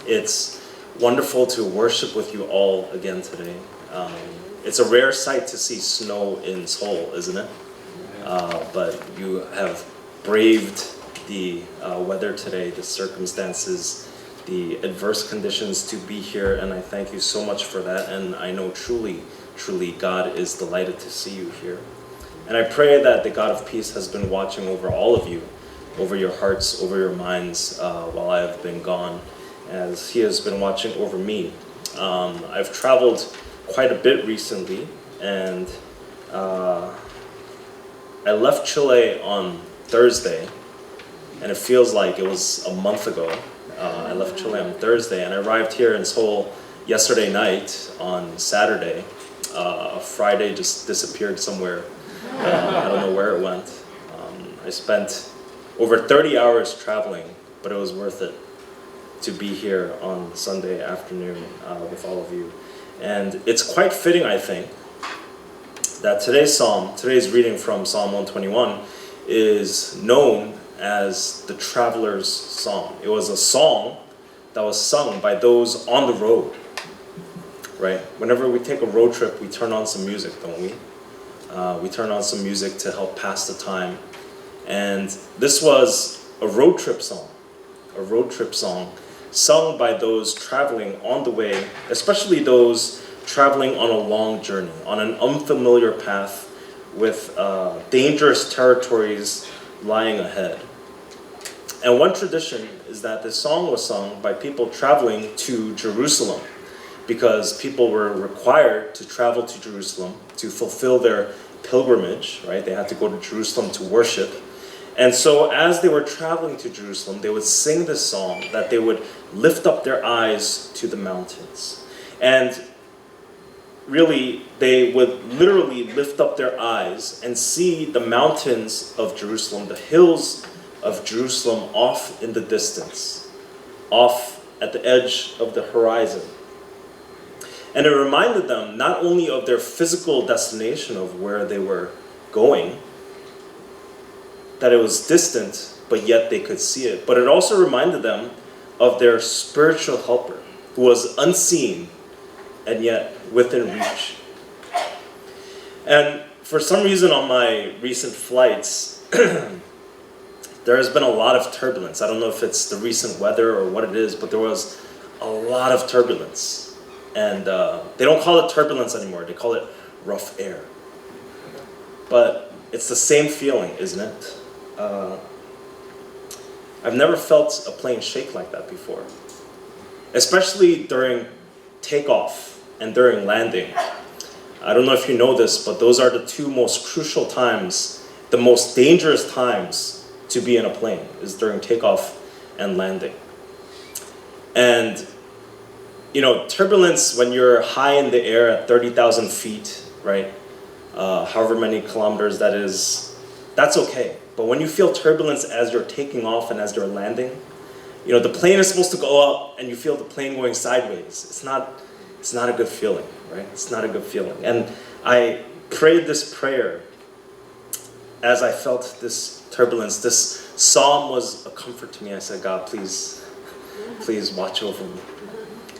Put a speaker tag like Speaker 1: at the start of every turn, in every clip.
Speaker 1: It's wonderful to worship with you all again today. It's a rare sight to see snow in Seoul, isn't it? But you have braved the weather today, the circumstances, the adverse conditions to be here, and I thank you so much for that. And I know truly God is delighted to see you here. And I pray that the God of peace has been watching over all of you, over your hearts, over your minds while I have been gone, as he has been watching over me. I've traveled quite a bit recently, and I left Chile on Thursday, and it feels like it was a month ago. I left Chile on Thursday, and I arrived here in Seoul yesterday night on Saturday. Friday just disappeared somewhere. I don't know where it went. I spent over 30 hours traveling, but it was worth it to be here on Sunday afternoon with all of you. And it's quite fitting, I think, that today's reading from Psalm 121 is known as the Traveler's Song. It was a song that was sung by those on the road, right? Whenever we take a road trip, we turn on some music, don't we? We turn on some music to help pass the time. And this was a road trip song sung by those traveling on the way, especially those traveling on a long journey, on an unfamiliar path with dangerous territories lying ahead. And one tradition is that this song was sung by people traveling to Jerusalem, because people were required to travel to Jerusalem to fulfill their pilgrimage, right? They had to go to Jerusalem to worship. And so as they were traveling to Jerusalem, they would sing this song, that they would lift up their eyes to the mountains. And really, they would literally lift up their eyes and see the mountains of Jerusalem, the hills of Jerusalem off in the distance, off at the edge of the horizon. And it reminded them not only of their physical destination of where they were going, that it was distant, but yet they could see it. But it also reminded them of their spiritual helper, who was unseen and yet within reach. And for some reason on my recent flights, there has been a lot of turbulence. I don't know if it's the recent weather or what it is, but there was a lot of turbulence. And they don't call it turbulence anymore. They call it rough air. But it's the same feeling, isn't it? I've never felt a plane shake like that before. Especially during takeoff and during landing. I don't know if you know this, but those are the two most crucial times, the most dangerous times to be in a plane, is during takeoff and landing. And you know, turbulence when you're high in the air at 30,000 feet, right? However many kilometers that is, that's okay. But when you feel turbulence as you're taking off and as you're landing, you know, the plane is supposed to go up and you feel the plane going sideways. It's not a good feeling, right? It's not a good feeling. And I prayed this prayer as I felt this turbulence. This psalm was a comfort to me. I said, God, please watch over me.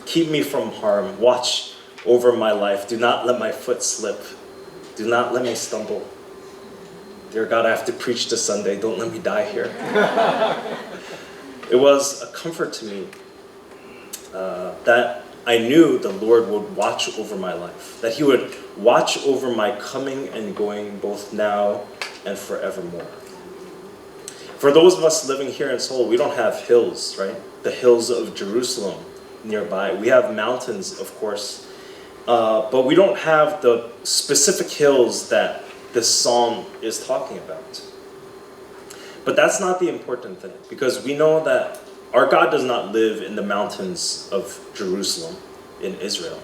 Speaker 1: Keep me from harm. Watch over my life. Do not let my foot slip. Do not let me stumble. Dear God, I have to preach this Sunday. Don't let me die here. It was a comfort to me that I knew the Lord would watch over my life, that he would watch over my coming and going both now and forevermore. For those of us living here in Seoul, we don't have hills, right? The hills of Jerusalem nearby. We have mountains, of course, but we don't have the specific hills that this psalm is talking about. But that's not the important thing, because we know that our God does not live in the mountains of Jerusalem in Israel.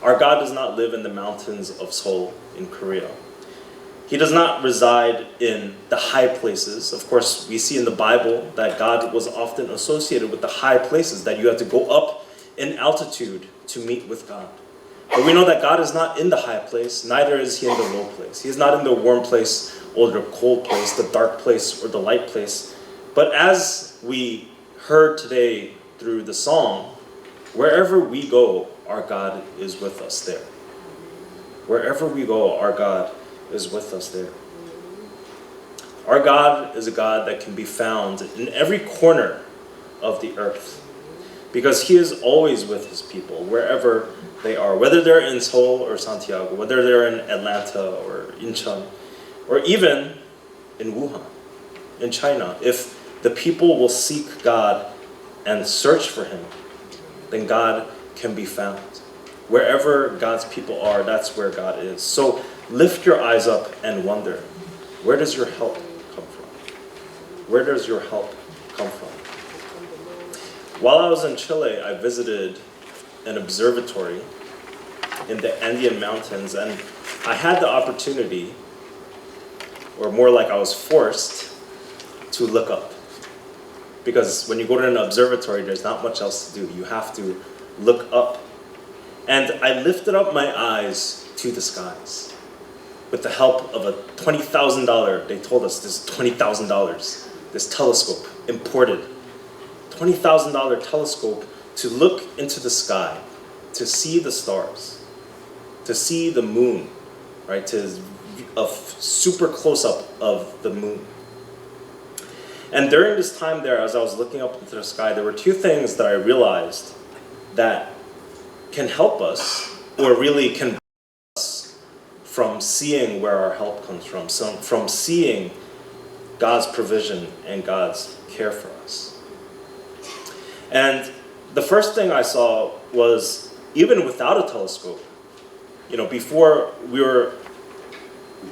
Speaker 1: Our God does not live in the mountains of Seoul in Korea. He does not reside in the high places. Of course, we see in the Bible that God was often associated with the high places, that you have to go up in altitude to meet with God. But we know that God is not in the high place, neither is he in the low place. He is not in the warm place or the cold place, the dark place or the light place. But as we heard today through the song, Wherever we go, our God is with us there. Wherever we go, our God is with us there. Our God is a God that can be found in every corner of the earth, because He is always with His people, wherever they are, whether they're in Seoul or Santiago, whether they're in Atlanta or Incheon, or even in Wuhan, in China. If the people will seek God and search for Him, then God can be found. Wherever God's people are, that's where God is. So lift your eyes up and wonder, where does your help come from? Where does your help come from? While I was in Chile, I visited an observatory in the Andean Mountains, and I had the opportunity, or more like I was forced, to look up. Because when you go to an observatory, there's not much else to do. You have to look up. And I lifted up my eyes to the skies with the help of a $20,000, they told us this $20,000, this telescope, imported. $20,000 telescope to look into the sky, to see the stars, to see the moon, right? To a super close-up of the moon. And during this time there, as I was looking up into the sky, there were two things that I realized that can help us, or really can prevent us from seeing where our help comes from, from seeing God's provision and God's care for us. And the first thing I saw was, even without a telescope,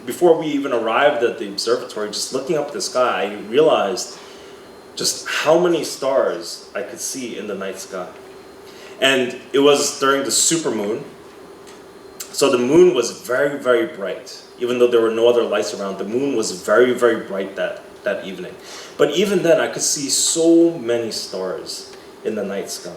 Speaker 1: before we even arrived at the observatory, just looking up the sky, I realized just how many stars I could see in the night sky. And it was during the supermoon. So the moon was very, very bright. Even though there were no other lights around, the moon was very, very bright that evening. But even then, I could see so many stars in the night sky.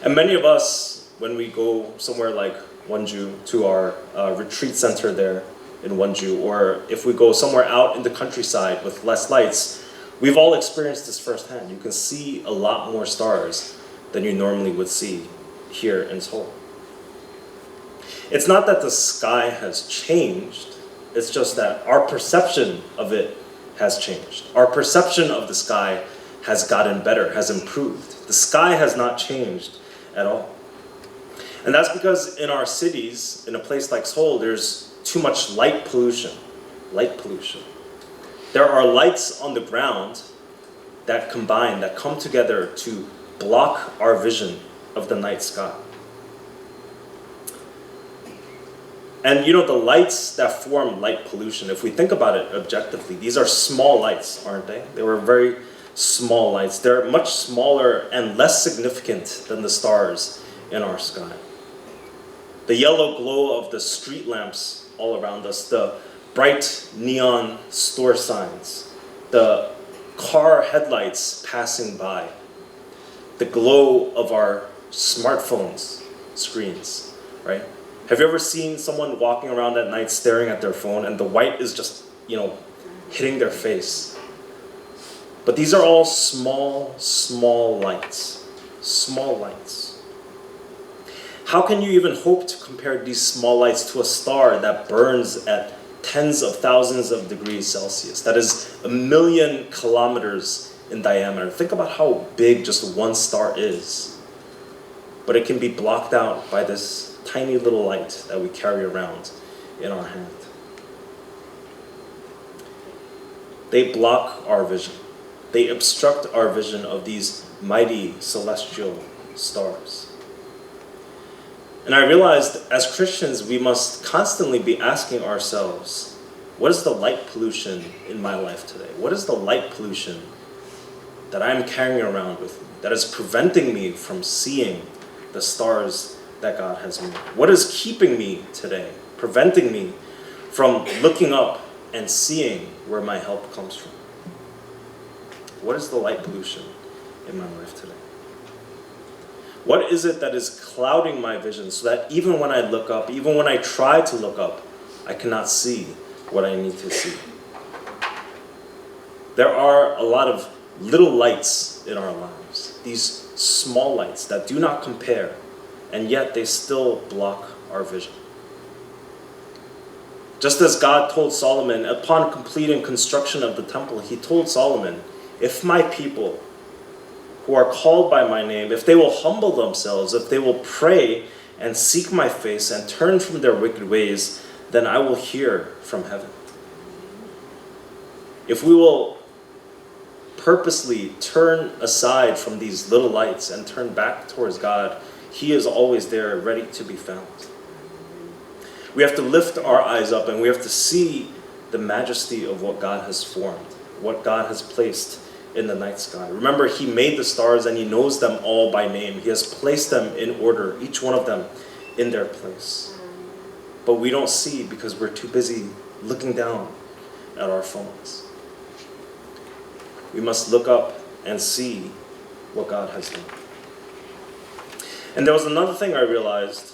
Speaker 1: And many of us, when we go somewhere like Wonju, to our retreat center there in Wonju, or if we go somewhere out in the countryside with less lights, we've all experienced this firsthand. You can see a lot more stars than you normally would see here in Seoul. It's not that the sky has changed, it's just that our perception of it has changed. Our perception of the sky has gotten better, has improved. The sky has not changed at all. And that's because in our cities, in a place like Seoul, there's too much light pollution. Light pollution. There are lights on the ground that combine, that come together to block our vision of the night sky. And the lights that form light pollution, if we think about it objectively, these are small lights, aren't they? They were very small lights. They're much smaller and less significant than the stars in our sky. The yellow glow of the street lamps all around us, the bright neon store signs, the car headlights passing by, the glow of our smartphones screens, right? Have you ever seen someone walking around at night staring at their phone and the white is just, hitting their face? But these are all small lights. Small lights. How can you even hope to compare these small lights to a star that burns at tens of thousands of degrees Celsius? That is 1 million kilometers in diameter. Think about how big just one star is. But it can be blocked out by this tiny little light that we carry around in our hand. They block our vision. They obstruct our vision of these mighty celestial stars. And I realized as Christians, we must constantly be asking ourselves, what is the light pollution in my life today? What is the light pollution that I'm carrying around with me that is preventing me from seeing the stars that God has made? What is keeping me today, preventing me from looking up and seeing where my help comes from? What is the light pollution in my life today? What is it that is clouding my vision so that even when I look up, even when I try to look up, I cannot see what I need to see? There are a lot of little lights in our lives. These small lights that do not compare, and yet they still block our vision. Just as God told Solomon, upon completing construction of the temple, he told Solomon, if my people who are called by my name, if they will humble themselves, if they will pray and seek my face and turn from their wicked ways, then I will hear from heaven. If we will purposely turn aside from these little lights and turn back towards God, he is always there, ready to be found. We have to lift our eyes up and we have to see the majesty of what God has formed, what God has placed in the night sky. Remember, he made the stars and he knows them all by name. He has placed them in order, each one of them in their place. But we don't see because we're too busy looking down at our phones. We must look up and see what God has done. And there was another thing I realized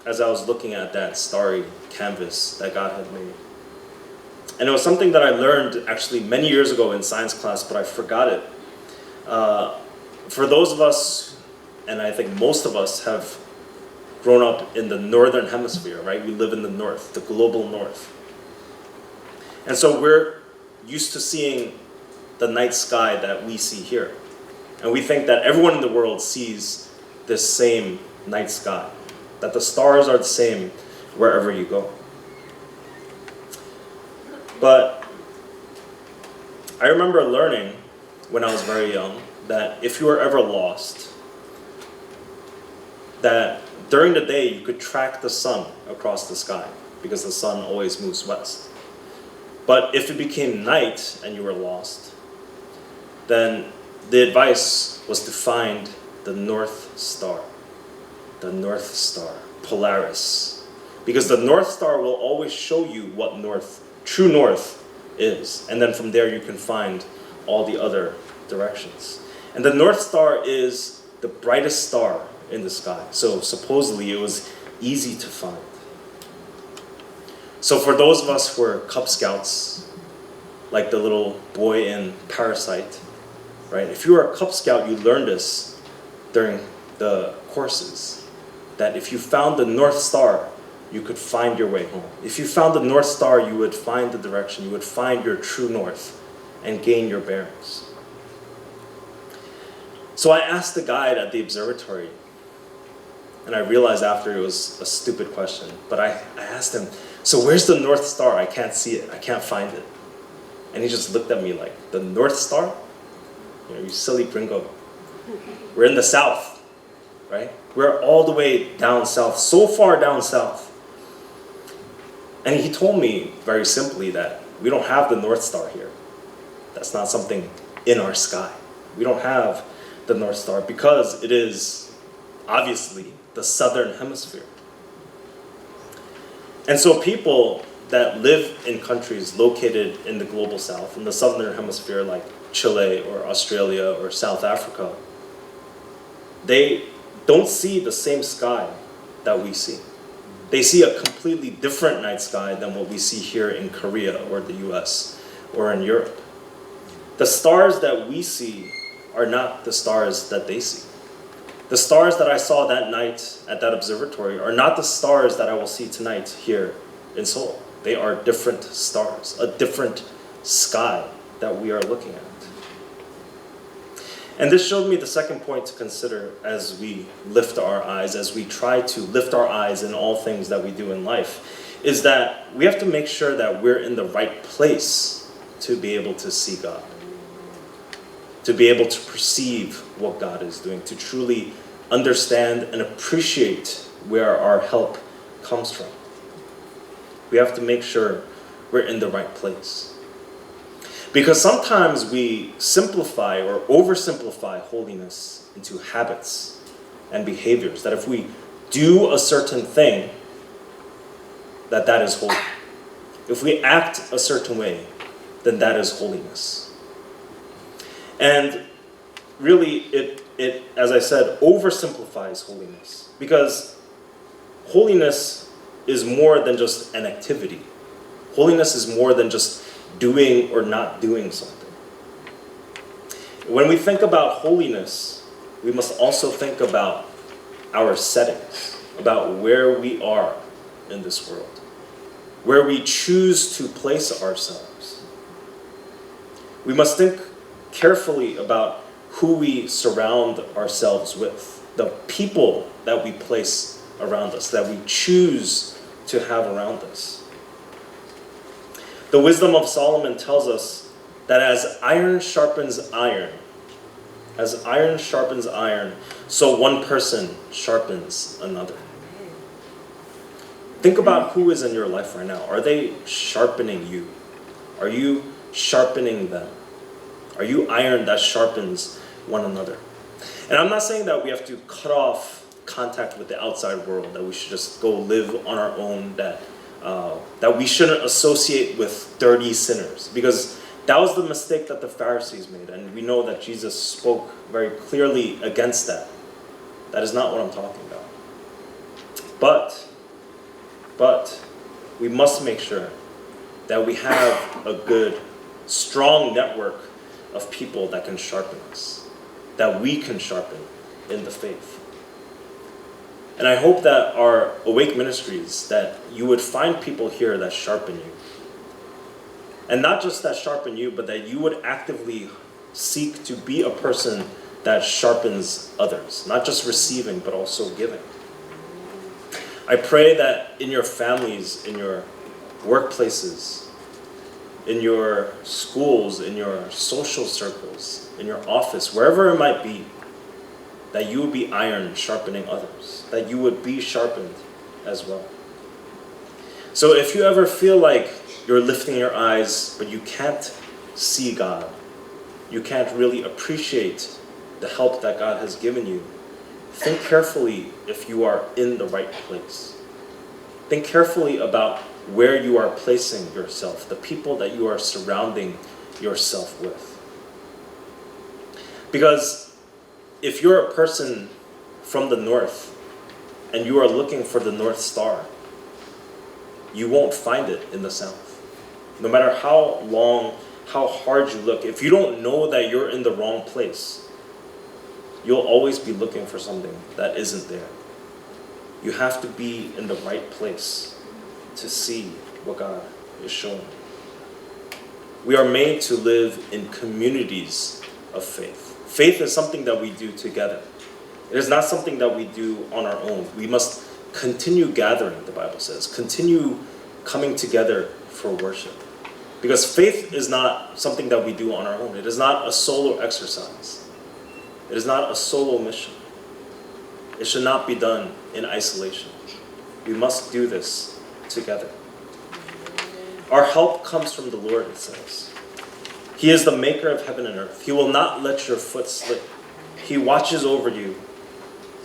Speaker 1: as I was looking at that starry canvas that God had made. And it was something that I learned actually many years ago in science class, but I forgot it. For those of us, and I think most of us have grown up in the northern hemisphere, right? We live in the north, the global north. And so we're used to seeing the night sky that we see here. And we think that everyone in the world sees this same night sky, that the stars are the same wherever you go. But I remember learning when I was very young that if you were ever lost, that during the day you could track the sun across the sky because the sun always moves west. But if it became night and you were lost, then the advice was to find the North Star. The North Star, Polaris. Because the North Star will always show you what true north is. And then from there you can find all the other directions. And the North Star is the brightest star in the sky. So supposedly it was easy to find. So for those of us who are Cub Scouts, like the little boy in Parasite, right? If you were a Cub Scout, you learned this during the courses, that if you found the North Star, you could find your way home. If you found the North Star, you would find the direction, you would find your true north and gain your bearings. So I asked the guide at the observatory, and I realized after it was a stupid question, but I asked him, so where's the North Star? I can't see it, I can't find it. And he just looked at me like, the North Star? You silly gringo. We're in the south, right? We're all the way down south, so far down south. And he told me very simply that we don't have the North Star here. That's not something in our sky. We don't have the North Star because it is obviously the southern hemisphere. And so people that live in countries located in the global south, in the southern hemisphere like Chile or Australia or South Africa, they don't see the same sky that we see. They see a completely different night sky than what we see here in Korea or the US or in Europe. The stars that we see are not the stars that they see. The stars that I saw that night at that observatory are not the stars that I will see tonight here in Seoul. They are different stars, a different sky that we are looking at. And this showed me the second point to consider as we lift our eyes, as we try to lift our eyes in all things that we do in life, is that we have to make sure that we're in the right place to be able to see God, to be able to perceive what God is doing, to truly understand and appreciate where our help comes from. We have to make sure we're in the right place. Because sometimes we simplify or oversimplify holiness into habits and behaviors, that if we do a certain thing, that is holy. If we act a certain way, then that is holiness. And really, it, as I said, oversimplifies holiness. Because holiness is more than just an activity. Holiness is more than just doing or not doing something. When we think about holiness, we must also think about our settings, about where we are in this world, where we choose to place ourselves. We must think carefully about who we surround ourselves with, the people that we place around us, that we choose to have around us. The wisdom of Solomon tells us that as iron sharpens iron, so one person sharpens another. Think about who is in your life right now. Are they sharpening you? Are you sharpening them? Are you iron that sharpens one another? And I'm not saying that we have to cut off contact with the outside world, that we should just go live on our own, that we shouldn't associate with dirty sinners, because that was the mistake that the Pharisees made, and we know that Jesus spoke very clearly against that. That is not what I'm talking about. But we must make sure that we have a good, strong network of people that can sharpen us, that we can sharpen in the faith. And I hope that our Awake Ministries, that you would find people here that sharpen you. And not just that sharpen you, but that you would actively seek to be a person that sharpens others, not just receiving, but also giving. I pray that in your families, in your workplaces, in your schools, in your social circles, in your office, wherever it might be, that you would be iron sharpening others, that you would be sharpened as well. So if you ever feel like you're lifting your eyes, but you can't see God, you can't really appreciate the help that God has given you, think carefully if you are in the right place. Think carefully about where you are placing yourself, the people that you are surrounding yourself with. Because if you're a person from the north and you are looking for the North Star, you won't find it in the south. No matter how hard you look, if you don't know that you're in the wrong place, you'll always be looking for something that isn't there. You have to be in the right place to see what God is showing. We are made to live in communities of faith. Faith is something that we do together. It is not something that we do on our own. We must continue gathering, the Bible says. Continue coming together for worship. Because faith is not something that we do on our own. It is not a solo exercise. It is not a solo mission. It should not be done in isolation. We must do this together. Our help comes from the Lord, it says. He is the maker of heaven and earth. He will not let your foot slip. He watches over you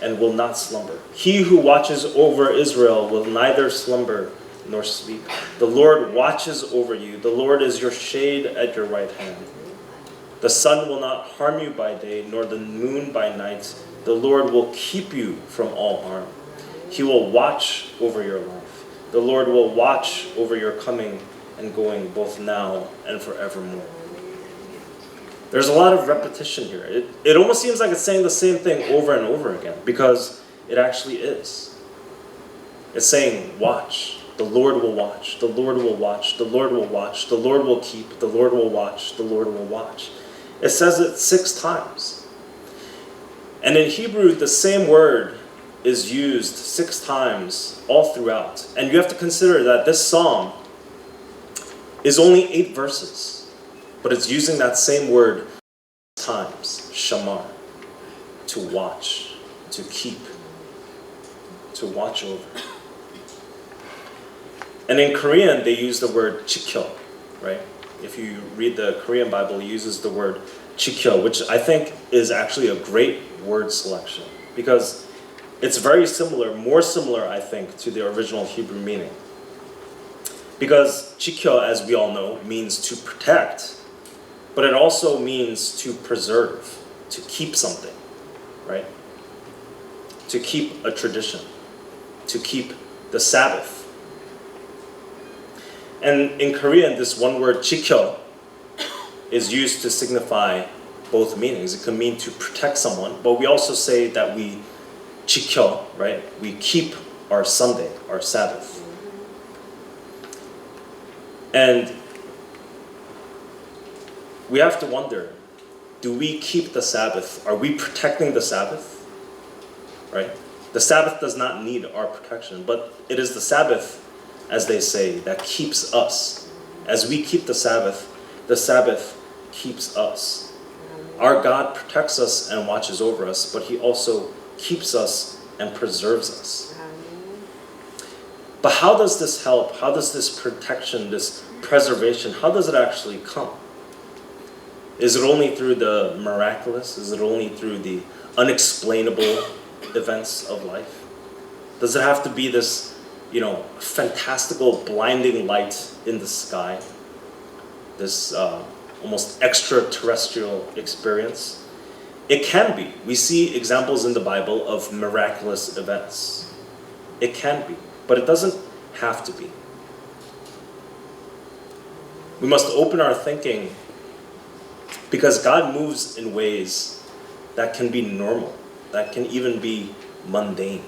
Speaker 1: and will not slumber. He who watches over Israel will neither slumber nor sleep. The Lord watches over you. The Lord is your shade at your right hand. The sun will not harm you by day, nor the moon by night. The Lord will keep you from all harm. He will watch over your life. The Lord will watch over your coming and going, both now and forevermore. There's a lot of repetition here. It almost seems like it's saying the same thing over and over again, because it actually is. It's saying, watch. The Lord will watch. The Lord will watch. The Lord will watch. The Lord will keep. The Lord will watch. The Lord will watch. It says it 6 times. And in Hebrew, the same word is used 6 times all throughout. And you have to consider that this psalm is only 8 verses, but it's using that same word 6 times, shamar, to watch, to keep, to watch over. And in Korean, they use the word chikyo, right? If you read the Korean Bible, it uses the word chikyo, which I think is actually a great word selection, because it's very similar, more similar, I think, to the original Hebrew meaning. Because chikyo, as we all know, means to protect, but it also means to preserve, to keep something, right? To keep a tradition, to keep the Sabbath. And in Korean, this one word, chikyo, is used to signify both meanings. It can mean to protect someone, but we also say that we 지켜, right? We keep our Sunday, our Sabbath. And we have to wonder, do we keep the Sabbath? Are we protecting the Sabbath? Right? The Sabbath does not need our protection, but it is the Sabbath, as they say, that keeps us. As we keep the Sabbath keeps us. Our God protects us and watches over us, but He also keeps us and preserves us. But how does this help? How does this protection, this preservation, how does it actually come? Is it only through the miraculous? Is it only through the unexplainable events of life? Does it have to be this, fantastical, blinding light in the sky? This almost extraterrestrial experience? It can be. We see examples in the Bible of miraculous events. It can be, but it doesn't have to be. We must open our thinking because God moves in ways that can be normal, that can even be mundane.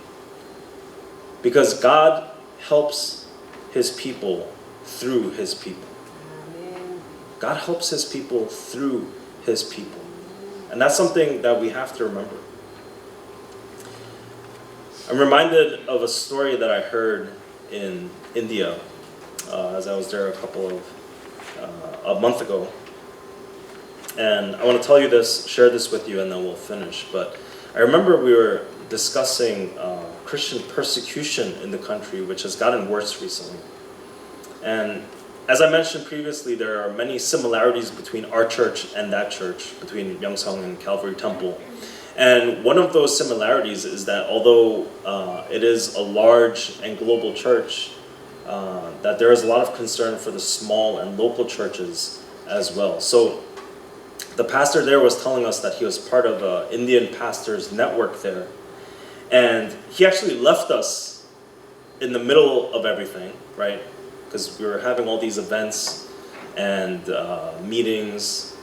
Speaker 1: Because God helps His people through His people. God helps His people through His people. And that's something that we have to remember. I'm reminded of a story that I heard in India as I was there a month ago. And I want to tell you this, share this with you, and then we'll finish. But I remember we were discussing Christian persecution in the country, which has gotten worse recently. And as I mentioned previously, there are many similarities between our church and that church, between Mysung and Calvary Temple. And one of those similarities is that although it is a large and global church, that there is a lot of concern for the small and local churches as well. So the pastor there was telling us that he was part of an Indian pastors network there. And he actually left us in the middle of everything, right? Because we were having all these events and meetings.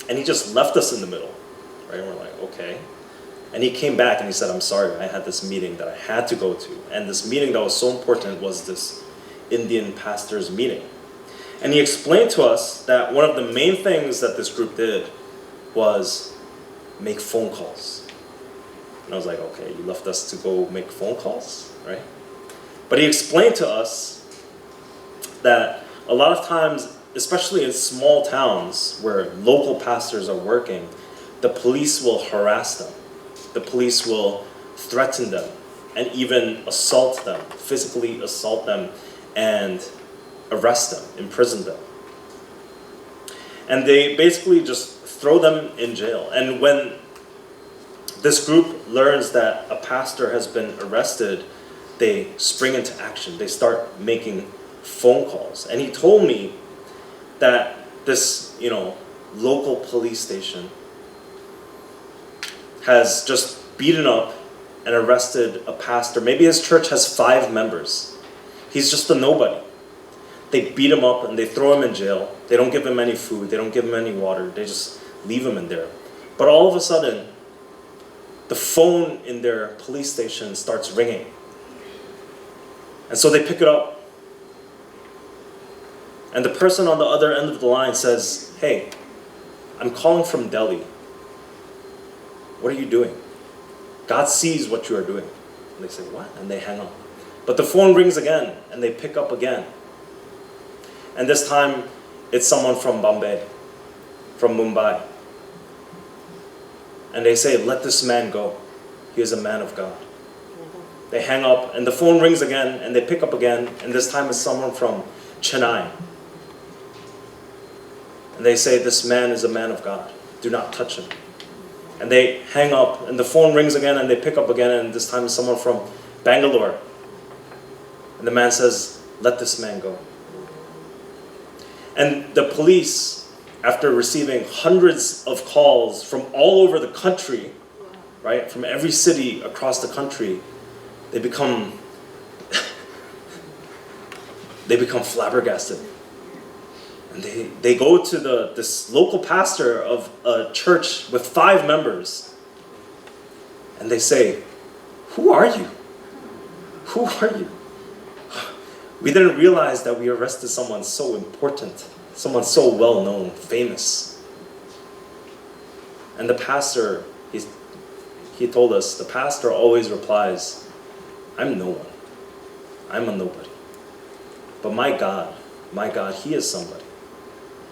Speaker 1: And he just left us in the middle, right? And we're like, okay. And he came back and he said, I'm sorry, I had this meeting that I had to go to. And this meeting that was so important was this Indian pastors meeting. And he explained to us that one of the main things that this group did was make phone calls. And I was like, okay, you left us to go make phone calls, right? But he explained to us that a lot of times, especially in small towns where local pastors are working, the police will harass them. The police will threaten them and even assault them, physically assault them and arrest them, imprison them. And they basically just throw them in jail. And when this group learns that a pastor has been arrested, they spring into action. They start making phone calls. And he told me that this, local police station has just beaten up and arrested a pastor. Maybe his church has 5 members. He's just a nobody. They beat him up and they throw him in jail. They don't give him any food. They don't give him any water. They just leave him in there. But all of a sudden, the phone in their police station starts ringing. And so they pick it up. And the person on the other end of the line says, hey, I'm calling from Delhi. What are you doing? God sees what you are doing. And they say, what? And they hang up. But the phone rings again, and they pick up again. And this time, it's someone from Bombay, from Mumbai. And they say, let this man go. He is a man of God. They hang up, and the phone rings again, and they pick up again, and this time it's someone from Chennai. And they say, this man is a man of God. Do not touch him. And they hang up, and the phone rings again, and they pick up again, and this time it's someone from Bangalore. And the man says, let this man go. And the police, after receiving hundreds of calls from all over the country, right, from every city across the country, they become flabbergasted. And they go to this local pastor of a church with 5 members. And they say, "Who are you? Who are you? We didn't realize that we arrested someone so important, someone so well-known, famous." And the pastor, he told us, the pastor always replies, "I'm no one. I'm a nobody. But my God, He is somebody.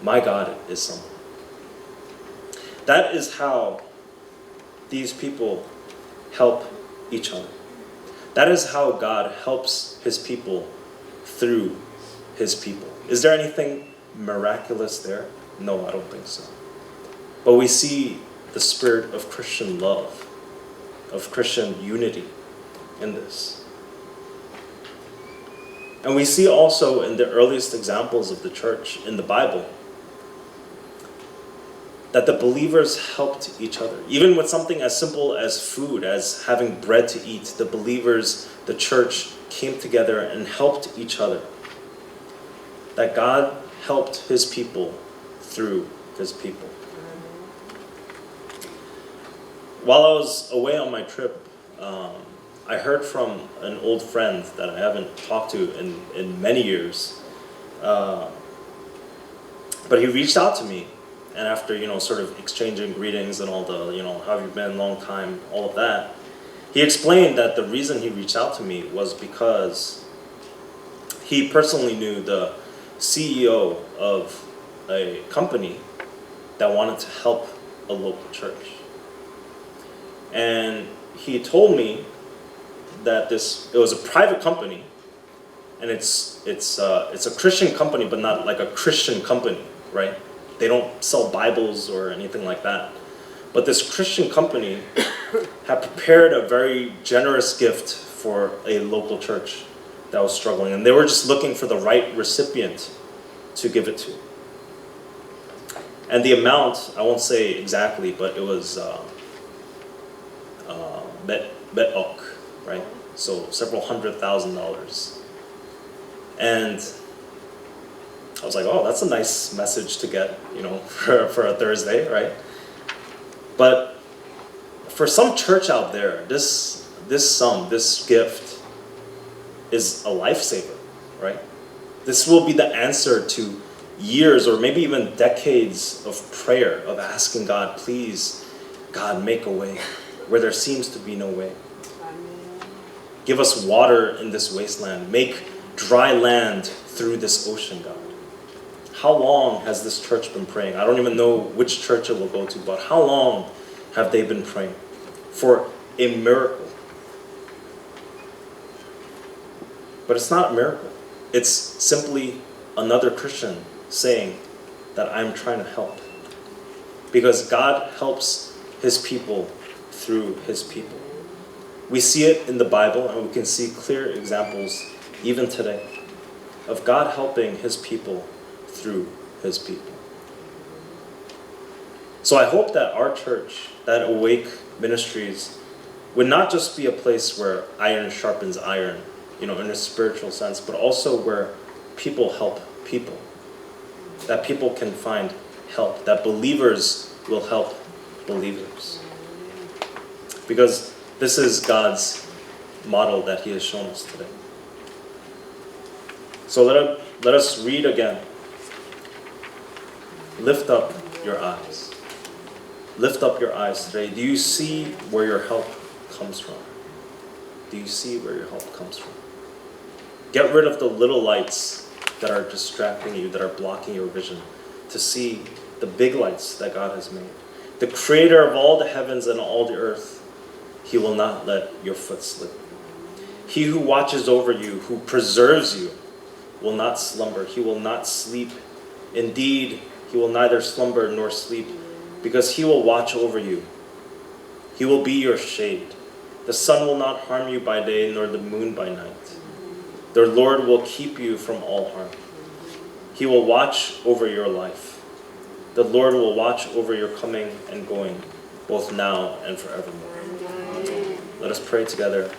Speaker 1: My God is someone." That is how these people help each other. That is how God helps His people through His people. Is there anything miraculous there? No, I don't think so. But we see the spirit of Christian love, of Christian unity in this. And we see also in the earliest examples of the church in the Bible that the believers helped each other. Even with something as simple as food, as having bread to eat, the believers, the church, came together and helped each other. That God helped His people through His people. While I was away on my trip, I heard from an old friend that I haven't talked to in many years. But he reached out to me, and after, sort of exchanging greetings and all the, how have you been, long time, all of that, he explained that the reason he reached out to me was because he personally knew the CEO of a company that wanted to help a local church. And he told me that it was a private company, and it's a Christian company, but not like a Christian company, right? They don't sell Bibles or anything like that. But this Christian company had prepared a very generous gift for a local church that was struggling, and they were just looking for the right recipient to give it to. And the amount, I won't say exactly, but it was bet-ok, right? So several $100,000. And I was like, oh, that's a nice message to get, for a Thursday, right? But for some church out there, this gift is a lifesaver, right? This will be the answer to years or maybe even decades of prayer, of asking God, please, God, make a way where there seems to be no way. Give us water in this wasteland. Make dry land through this ocean, God. How long has this church been praying? I don't even know which church it will go to, but how long have they been praying for a miracle? But it's not a miracle. It's simply another Christian saying that I'm trying to help. Because God helps His people through His people. We see it in the Bible, and we can see clear examples even today of God helping His people through His people. So I hope that our church, that Awake Ministries, would not just be a place where iron sharpens iron, in a spiritual sense, but also where people help people. That people can find help, that believers will help believers. Because this is God's model that He has shown us today. So let us read again. Lift up your eyes. Lift up your eyes today. Do you see where your help comes from? Do you see where your help comes from? Get rid of the little lights that are distracting you, that are blocking your vision, to see the big lights that God has made. The creator of all the heavens and all the earth, He will not let your foot slip. He who watches over you, who preserves you, will not slumber. He will not sleep. Indeed, He will neither slumber nor sleep, because He will watch over you. He will be your shade. The sun will not harm you by day, nor the moon by night. The Lord will keep you from all harm. He will watch over your life. The Lord will watch over your coming and going, both now and forevermore. Let us pray together.